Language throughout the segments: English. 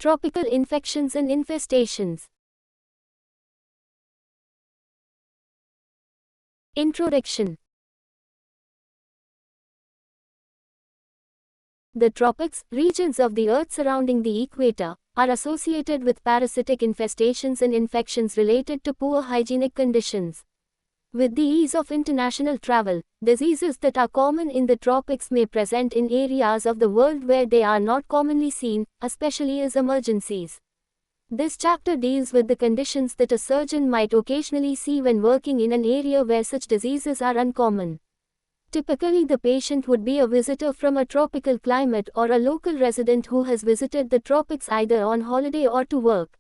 Tropical infections and infestations. Introduction. The tropics, regions of the Earth surrounding the equator, are associated with parasitic infestations and infections related to poor hygienic conditions. With the ease of international travel, diseases that are common in the tropics may present in areas of the world where they are not commonly seen, especially as emergencies. This chapter deals with the conditions that a surgeon might occasionally see when working in an area where such diseases are uncommon. Typically, the patient would be a visitor from a tropical climate or a local resident who has visited the tropics either on holiday or to work.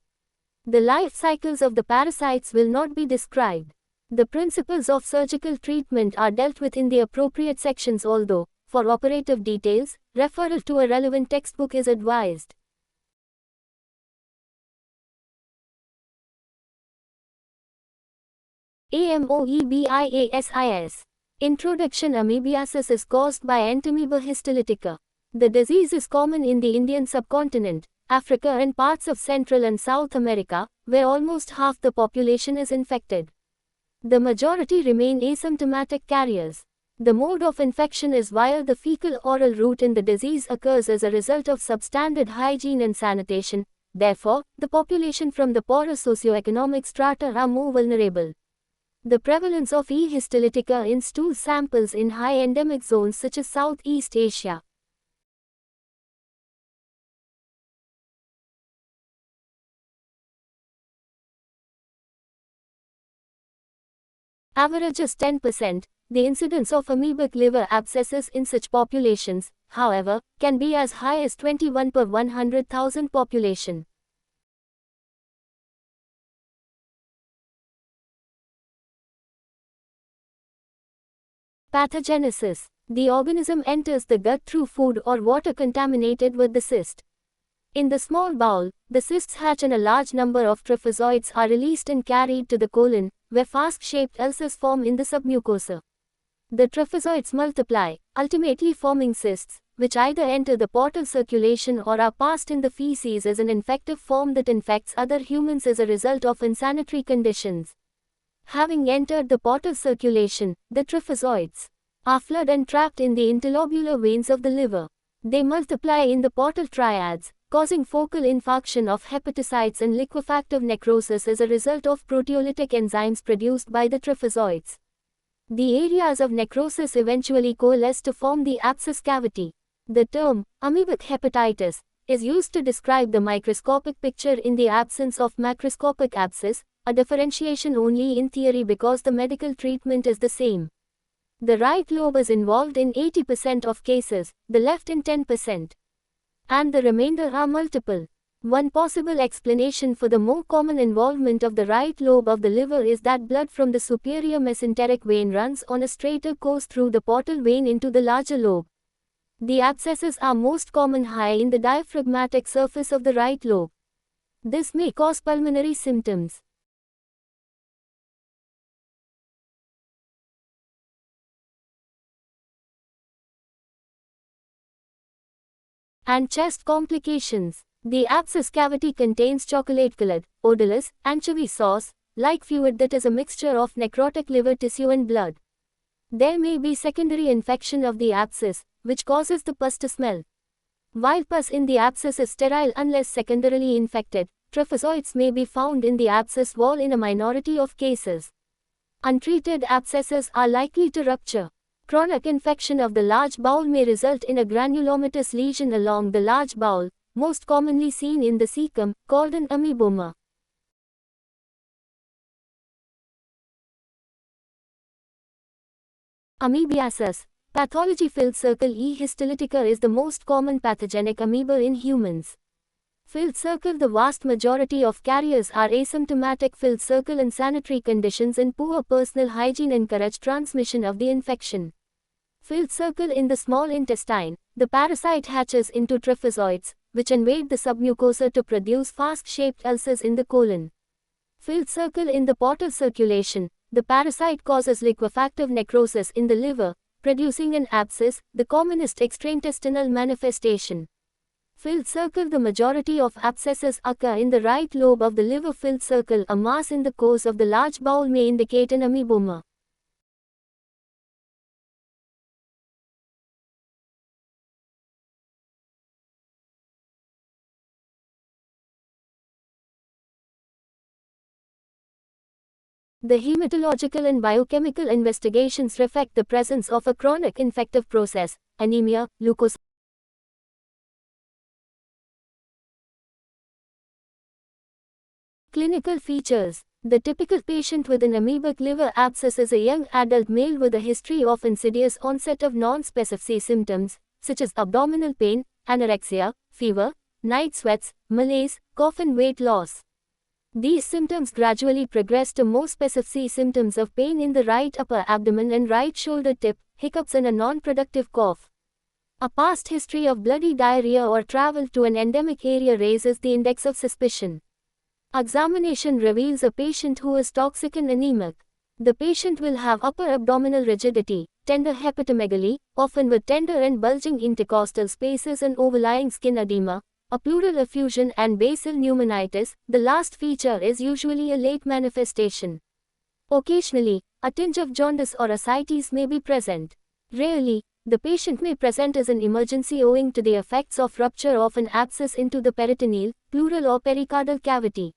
The life cycles of the parasites will not be described. The principles of surgical treatment are dealt with in the appropriate sections, although, for operative details, referral to a relevant textbook is advised. Amoebiasis. Introduction. Amoebiasis is caused by Entamoeba histolytica. The disease is common in the Indian subcontinent, Africa and parts of Central and South America, where almost half the population is infected. The majority remain asymptomatic carriers. The mode of infection is via the fecal-oral route and the disease occurs as a result of substandard hygiene and sanitation. Therefore, the population from the poorer socioeconomic strata are more vulnerable. The prevalence of E. histolytica in stool samples in high endemic zones such as Southeast Asia. Averages 10%. The incidence of amoebic liver abscesses in such populations, however, can be as high as 21 per 100,000 population. Pathogenesis. The organism enters the gut through food or water contaminated with the cyst. In the small bowel, the cysts hatch and a large number of tryphozoites are released and carried to the colon, where flask-shaped ulcers form in the submucosa. The tryphozoites multiply, ultimately forming cysts, which either enter the portal circulation or are passed in the feces as an infective form that infects other humans as a result of unsanitary conditions. Having entered the portal circulation, the tryphozoites are flooded and trapped in the interlobular veins of the liver. They multiply in the portal triads, causing focal infarction of hepatocytes and liquefactive necrosis as a result of proteolytic enzymes produced by the tryphozoites. The areas of necrosis eventually coalesce to form the abscess cavity. The term, amoebic hepatitis, is used to describe the microscopic picture in the absence of macroscopic abscess, a differentiation only in theory because the medical treatment is the same. The right lobe is involved in 80% of cases, the left in 10%. And the remainder are multiple. One possible explanation for the more common involvement of the right lobe of the liver is that blood from the superior mesenteric vein runs on a straighter course through the portal vein into the larger lobe. The abscesses are most common high in the diaphragmatic surface of the right lobe. This may cause pulmonary symptoms and chest complications. The abscess cavity contains chocolate-colored, odorless, anchovy sauce-like fluid that is a mixture of necrotic liver tissue and blood. There may be secondary infection of the abscess, which causes the pus to smell. While pus in the abscess is sterile unless secondarily infected, tryphozoites may be found in the abscess wall in a minority of cases. Untreated abscesses are likely to rupture. Chronic infection of the large bowel may result in a granulomatous lesion along the large bowel, most commonly seen in the cecum, called an amoeboma. Amoebiasis. Pathology. Filled circle. E. histolytica is the most common pathogenic amoeba in humans. Filled circle. The vast majority of carriers are asymptomatic. Filled circle and sanitary conditions and poor personal hygiene encourage transmission of the infection. Filled circle. In the small intestine, the parasite hatches into tryphozoites, which invade the submucosa to produce flask-shaped ulcers in the colon. Filled circle. In the portal circulation, the parasite causes liquefactive necrosis in the liver, producing an abscess, the commonest extraintestinal manifestation. Filled circle. The majority of abscesses occur in the right lobe of the liver. Filled circle. A mass in the course of the large bowel may indicate an amoeboma. The hematological and biochemical investigations reflect the presence of a chronic infective process, anemia, leukocytosis. Clinical features. The typical patient with an amoebic liver abscess is a young adult male with a history of insidious onset of non-specific symptoms, such as abdominal pain, anorexia, fever, night sweats, malaise, cough and weight loss. These symptoms gradually progress to more specific symptoms of pain in the right upper abdomen and right shoulder tip, hiccups and a non-productive cough. A past history of bloody diarrhea or travel to an endemic area raises the index of suspicion. Examination reveals a patient who is toxic and anemic. The patient will have upper abdominal rigidity, tender hepatomegaly, often with tender and bulging intercostal spaces and overlying skin edema, a pleural effusion and basal pneumonitis. The last feature is usually a late manifestation. Occasionally, a tinge of jaundice or ascites may be present. Rarely, the patient may present as an emergency owing to the effects of rupture of an abscess into the peritoneal, pleural or pericardial cavity.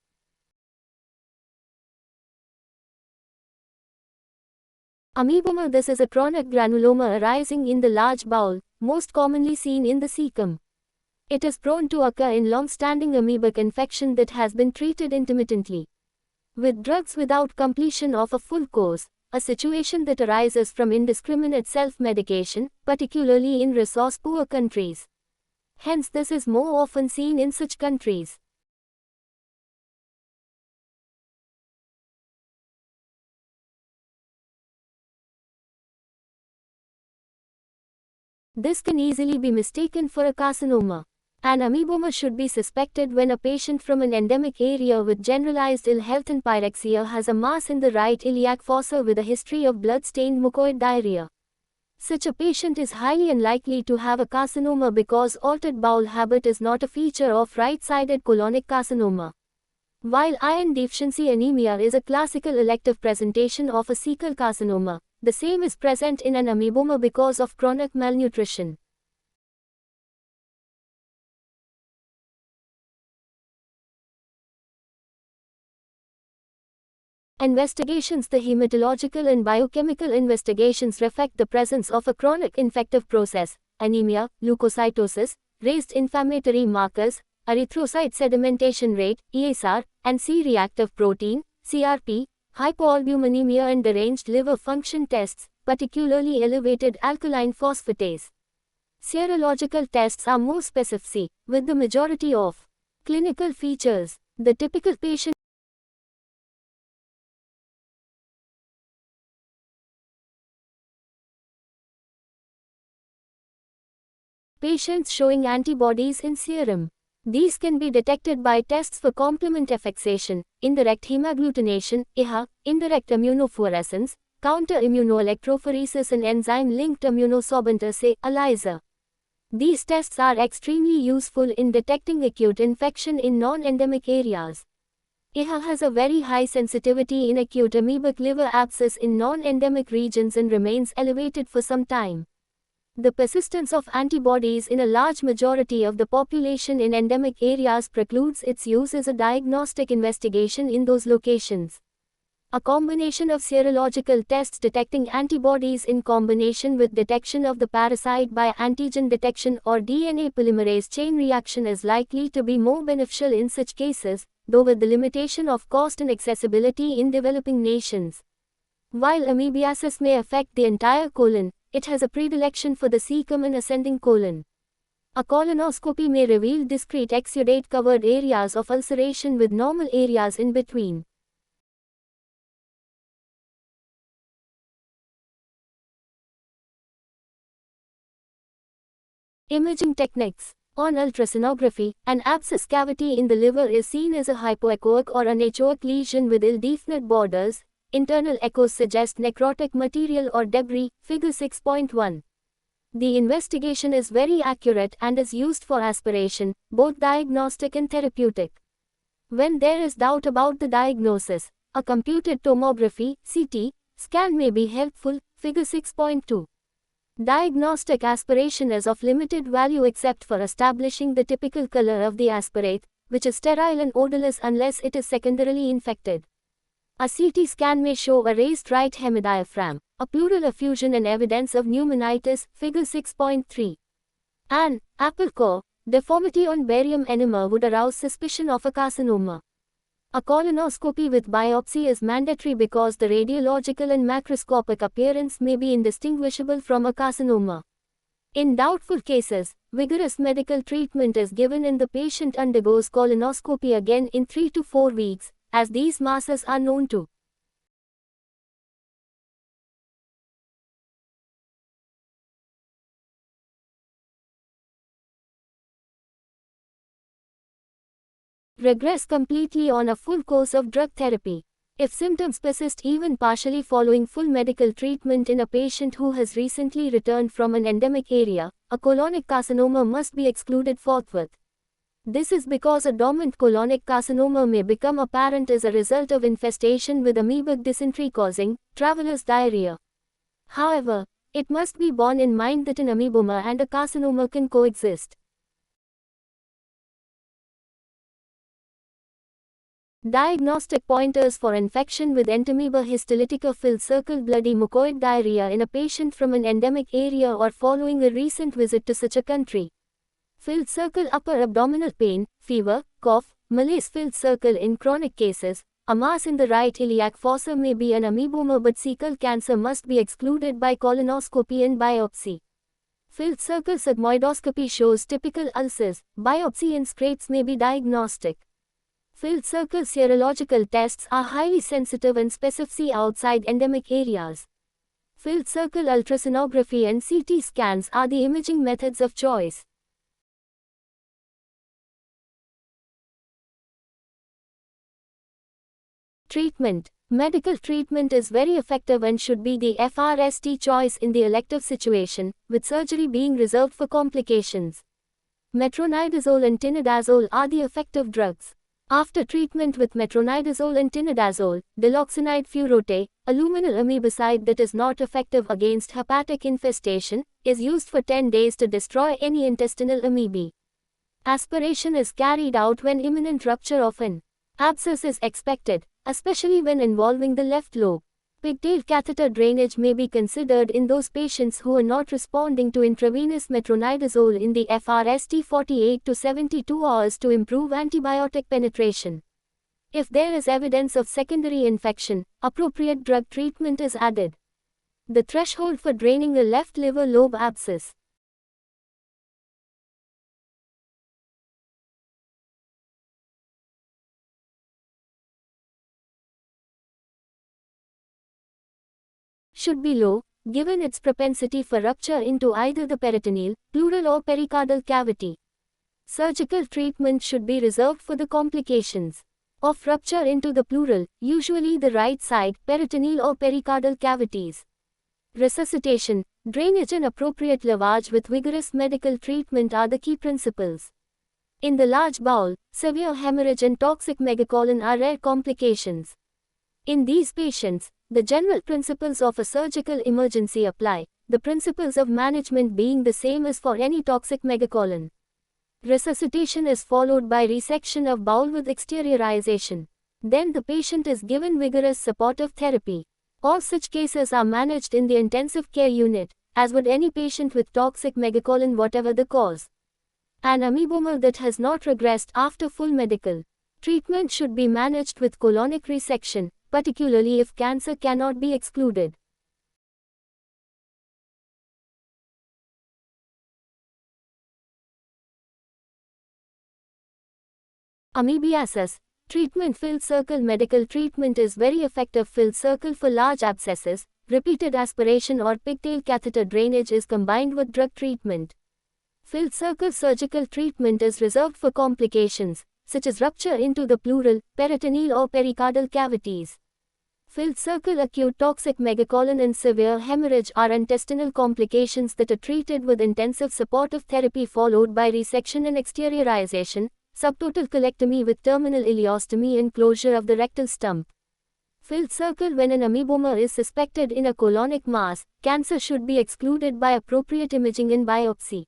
Amoeboma. This is a chronic granuloma arising in the large bowel, most commonly seen in the cecum. It is prone to occur in long-standing amoebic infection that has been treated intermittently with drugs without completion of a full course, a situation that arises from indiscriminate self-medication, particularly in resource-poor countries. Hence, this is more often seen in such countries. This can easily be mistaken for a carcinoma. An amoeboma should be suspected when a patient from an endemic area with generalized ill health and pyrexia has a mass in the right iliac fossa with a history of blood-stained mucoid diarrhea. Such a patient is highly unlikely to have a carcinoma because altered bowel habit is not a feature of right-sided colonic carcinoma. While iron deficiency anemia is a classical elective presentation of a cecal carcinoma, the same is present in an amoeboma because of chronic malnutrition. Investigations. The hematological and biochemical investigations reflect the presence of a chronic infective process, anemia, leukocytosis, raised inflammatory markers, erythrocyte sedimentation rate, ESR, and C-reactive protein, CRP, hypoalbuminemia and deranged liver function tests, particularly elevated alkaline phosphatase. Serological tests are more specific, with the majority of clinical features. The typical patient patients showing antibodies in serum. These can be detected by tests for complement affixation, indirect hemagglutination, IHA, indirect immunofluorescence, counter-immunoelectrophoresis and enzyme-linked immunosorbent assay, ELISA. These tests are extremely useful in detecting acute infection in non-endemic areas. IHA has a very high sensitivity in acute amoebic liver abscess in non-endemic regions and remains elevated for some time. The persistence of antibodies in a large majority of the population in endemic areas precludes its use as a diagnostic investigation in those locations. A combination of serological tests detecting antibodies in combination with detection of the parasite by antigen detection or DNA polymerase chain reaction is likely to be more beneficial in such cases, though with the limitation of cost and accessibility in developing nations. While amoebiasis may affect the entire colon, it has a predilection for the cecum and ascending colon. A colonoscopy may reveal discrete exudate-covered areas of ulceration with normal areas in between. Imaging techniques. On ultrasonography, an abscess cavity in the liver is seen as a hypoechoic or anechoic lesion with ill-definite borders. Internal echoes suggest necrotic material or debris, figure 6.1. The investigation is very accurate and is used for aspiration, both diagnostic and therapeutic. When there is doubt about the diagnosis, a computed tomography (CT) scan may be helpful. Figure 6.2. Diagnostic aspiration is of limited value except for establishing the typical color of the aspirate, which is sterile and odorless unless it is secondarily infected. A CT scan may show a raised right hemidiaphragm, a pleural effusion and evidence of pneumonitis. Figure 6.3. An apple core deformity on barium enema would arouse suspicion of a carcinoma. A colonoscopy with biopsy is mandatory because the radiological and macroscopic appearance may be indistinguishable from a carcinoma. In doubtful cases, vigorous medical treatment is given and the patient undergoes colonoscopy again in 3 to 4 weeks, as these masses are known to regress completely on a full course of drug therapy. If symptoms persist even partially following full medical treatment in a patient who has recently returned from an endemic area, a colonic carcinoma must be excluded forthwith. This is because a dormant colonic carcinoma may become apparent as a result of infestation with amoebic dysentery causing traveler's diarrhea. However, it must be borne in mind that an amoeboma and a carcinoma can coexist. Diagnostic pointers for infection with entamoeba histolytica: filled circle bloody mucoid diarrhea in a patient from an endemic area or following a recent visit to such a country. Filled circle upper abdominal pain, fever, cough, malaise. Filled circle in chronic cases. A mass in the right iliac fossa may be an amoeboma but cecal cancer must be excluded by colonoscopy and biopsy. Filled circle sigmoidoscopy shows typical ulcers. Biopsy and scrapes may be diagnostic. Filled circle serological tests are highly sensitive and specify outside endemic areas. Filled circle ultrasonography and CT scans are the imaging methods of choice. Treatment. Medical treatment is very effective and should be the FRST choice in the elective situation, with surgery being reserved for complications. Metronidazole and tinidazole are the effective drugs. After treatment with metronidazole and tinidazole, diloxanide furoate, a luminal amebicide that is not effective against hepatic infestation, is used for 10 days to destroy any intestinal amoebae. Aspiration is carried out when imminent rupture of an abscess is expected, especially when involving the left lobe. Pigtail catheter drainage may be considered in those patients who are not responding to intravenous metronidazole in the FRST 48 to 72 hours to improve antibiotic penetration. If there is evidence of secondary infection, appropriate drug treatment is added. The threshold for draining a left liver lobe abscess. Should be low, given its propensity for rupture into either the peritoneal, pleural or pericardial cavity. Surgical treatment should be reserved for the complications of rupture into the pleural, usually the right side, peritoneal or pericardial cavities. Resuscitation, drainage and appropriate lavage with vigorous medical treatment are the key principles. In the large bowel, severe hemorrhage and toxic megacolon are rare complications. In these patients, the general principles of a surgical emergency apply, the principles of management being the same as for any toxic megacolon. Resuscitation is followed by resection of bowel with exteriorization. Then the patient is given vigorous supportive therapy. All such cases are managed in the intensive care unit, as would any patient with toxic megacolon whatever the cause. An amoeboma that has not regressed after full medical treatment should be managed with colonic resection, particularly if cancer cannot be excluded. Amoebiasis. Treatment. Filled circle medical treatment is very effective. Filled circle for large abscesses, repeated aspiration or pigtail catheter drainage is combined with drug treatment. Filled circle surgical treatment is reserved for complications, such as rupture into the pleural, peritoneal or pericardial cavities. Filled circle, acute toxic megacolon and severe hemorrhage are intestinal complications that are treated with intensive supportive therapy followed by resection and exteriorization, subtotal colectomy with terminal ileostomy and closure of the rectal stump. Filled circle, when an amoeboma is suspected in a colonic mass, cancer should be excluded by appropriate imaging and biopsy.